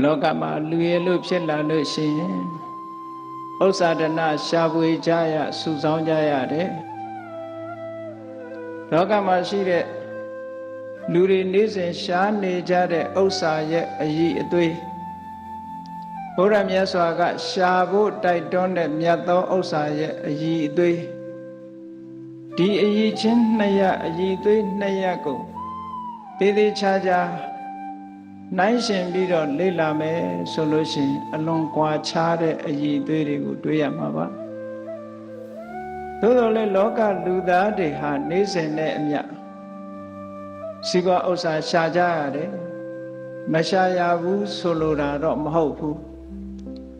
လောကမှာလူရည်လို့ဖြစ်လာလို့ရှိရင်ဥစ္စာဒနာရှာဖွေကြရစုဆောင်းကြရတယ်လောကမှာရှိတဲ့လူတွေနေ့စဉ်ရှားနေကြတဲ့ဥစ္စာရဲ့အည်အသွေးဘုရားမြတ်စွာကရှာဖို့တိုက်တွန်းတဲ့မြတ်သောဥစ္စာရဲ့အည်အသွေးဒီအည်ချင်းနှစ်ရအည်သွေးနှစ်ရကိုသေးသေးချာချာနိုင်ရှင်ပြီးတော့လေ့လာမယ်ဆိုလို့ရှိရင်အလွန်ကွာခြားတဲ့အည်သွေးတွေကိုတွေ့ရမှာပါသို့တော်လည်းလောကလူသားတွေဟာနေ့စဉ်နဲ့အမျှစီးပွားဥစ္စာရှာကြရတယ်မရှာရဘူးဆိုလိုတာတော့မဟုတ်ဘူး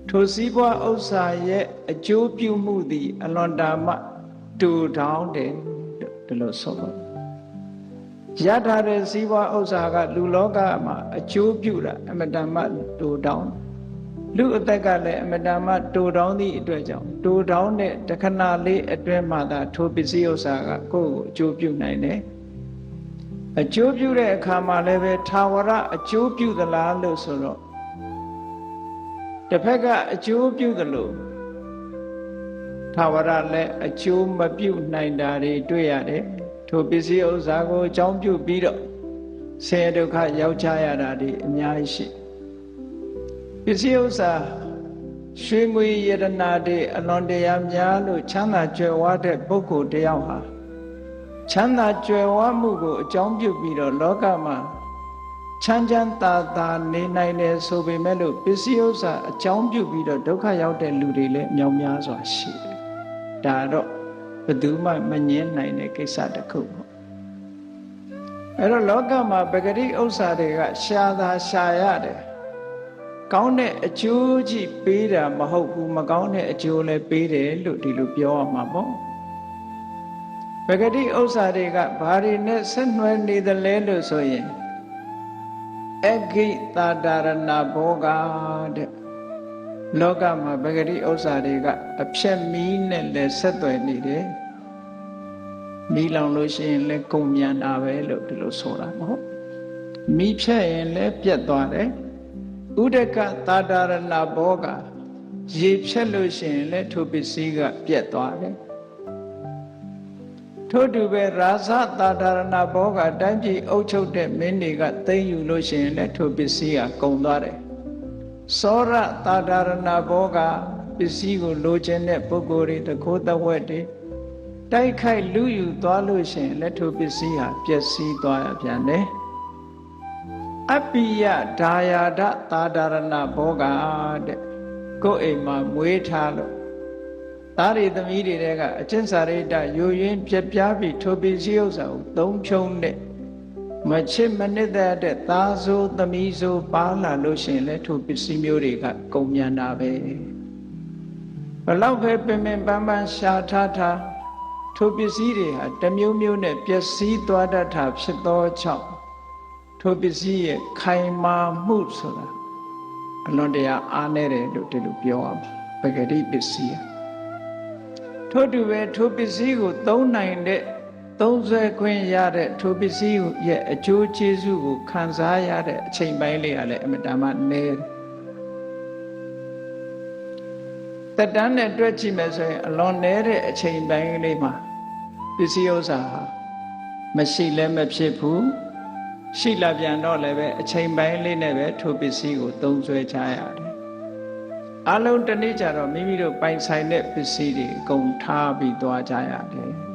ထိုစီးပွားဥစ္စာရဲ့အကျိုးပြုမှုသည်အလွန်တာမှတူတောင်းတယ်ဒီလိုဆိုပါရထားတဲ့စီးပွားဥစ္စာကလူလောကမှာအကျိုးပြုတာအမတန်မှတူတောင်းလူအသက်ကလည်းအမတန်မှတူတောင်းသည့်အတွက်ကြောင့်တူတောင်းတဲ့တခဏလေးအတွင်းမှာသာထိုပစ္စည်းဥစ္စာကကိုယ့်ကိုအကျိုးပြုနိုင်တယ်အကျိုးပြုတဲ့အခါမှာလည်းပဲထာဝရအကျိုးပြုသလားလို့ဆိုတော့တစ်ဖက်ကအကျိုးပြုသလိုထာဝရလည်းအကျိုးမပြုနိုင်တာတွေတွေ့ရတယ်ထိုပစ္စည်းဥစ္စာကိုအကြောင်းပြုပြီးတော့ဆင်းရဲဒုက္ခရောက်ကြရတာတွေအများကြီးရှိပစ္စည်းဥစ္စာရွှေငွေယတနာတွေအလွန်တရာများလို့ချမ်းသာကြွယ်ဝတဲ့ပုဂ္ဂိုလ်တယောက်ဟာချမ်းသာကြွယ်ဝမှုကိုအကြောင်းပြုပြီးတော့လောကမှာချမ်းချမ်းသာသာနေနိုင်တယ်ဆိုပေမဲ့လို့ပစ္စည်းဥစ္စာအကြောင်းပြုပြီးတော့ဒုက္ခရောက်တဲ့လူတွေလည်းမြောက်များစွာရှိတယ်။ဒါတော့ဘယ်သူမှမငြင်းနိုင်တဲ့ကိစ္စတစ်ခုပေါ့။အဲ့တော့လောကမှာပဂတိဥစ္စာတွေကရှာသာရှာရတယ်။ကောင်းတဲ့အကျိုးကြီးပေးတာမဟုတ်ဘူးမကောင်းတဲ့အကျိုးလည်းပေးတယ်လို့ဒီလိုပြောရမှာပေါ့။ပဂတိဥစ္စာတွေကဘာတွေနဲ့ဆက်နွယ်နေသလဲလို့ဆိုရင်အဂိတာတာရဏဘောဂတဲ့လောကမှာပဂတိဥစ္စာတွေကအဖြက်မီးနဲ့လည်းဆက်သွယ်နေတယ်မီးလောင်လို့ရှိရင်လည်းကုန်မြန်တာပဲလို့ဒီလိုဆိုတာမဟုတ်မီးဖြက်ရင်လည်းပြတ်သွားတယ်ဥဒကတာတာရဏဘောဂရေဖြက်လို့ရှိရင်လည်းထိုပစ္စည်းကပြတ်သွားတယ်ထို့တူပဲရာဇတာတာရဏဘောဂတိုင်းပြည်အုပ်ချုပ်တဲ့မင်းတွေကသိမ်းယူလို့ရှိရင်လည်းထိုပစ္စည်းကကုန်သွားတယ်စောရတာတာရဏဘောဂပစ္စည်းကိုလိုချင်တဲ့ပုဂ္ဂိုလ်တွေတခိုးတဝက်တွေတိုက်ခိုက်လူယူသွားလို့ရှိရင်လည်းထိုပစ္စည်းဟာပျက်စီးသွားရပြန်တယ်အပိယဒါယာဒတာတာရဏဘောဂတဲ့ကိုယ်အိမ်မှာမွေးထားလို့သားတွေသမီးတွေကအကျင့်စာရိတ္တယိုယွင်းပြပြပြီးထိုပစ္စည်းဥစ္စာကိုသုံးဖြုံတဲ့မချစ်မနစ်တဲ့သားဆိုသမီးဆိုပါလာလို့ရှိရင်လည်းထိုပစ္စည်းမျိုးတွေကကုန်မြန်တာပဲဘလောက်ပဲပင်ပင်ပန်းပန်းရှာထားထားထိုပစ္စည်းတွေဟာတစ်မျိုးမျိုးနဲ့ပျက်စီးသွားတတ်တာဖြစ်သောကြောင့်ထိုပစ္စည်းရဲ့ခိုင်မာမှုဆိုတာအလွန်တရာအားနည်းတယ်လို့ဒီလိုပြောရမှာပဂတိပစ္စည်းထို့တူပဲထိုပစ္စည်းကိုသုံးနိုင်တဲ့သုံးစွဲခွင့်ရတဲ့ထိုပစ္စည်းရဲ့အကျိုးကျေးဇူးကိုခံစားရတဲ့အချိန်ပိုင်းလေးကလည်းအမတန်မှနည်းတက်တန်းနဲ့တွက်ကြည့်မယ်ဆိုရင်အလွန်နည်းတဲ့အချိန်ပိုင်းလေးမှာပစ္စည်းဥစ္စာဟာမရှိလည်းမဖြစ်ဘူးရှိလာပြန်တော့လည်းပဲအချိန်ပိုင်းလေးနဲ့ပဲထိုပစ္စည်းကိုသုံးစွဲချရတယ်အလုံးတနေ့ကျတော့မိမိတို့ပိုင်ဆိုင်တဲ့ပစ္စည်းတွေအကုန်ထားပြီးသွားကြရတယ်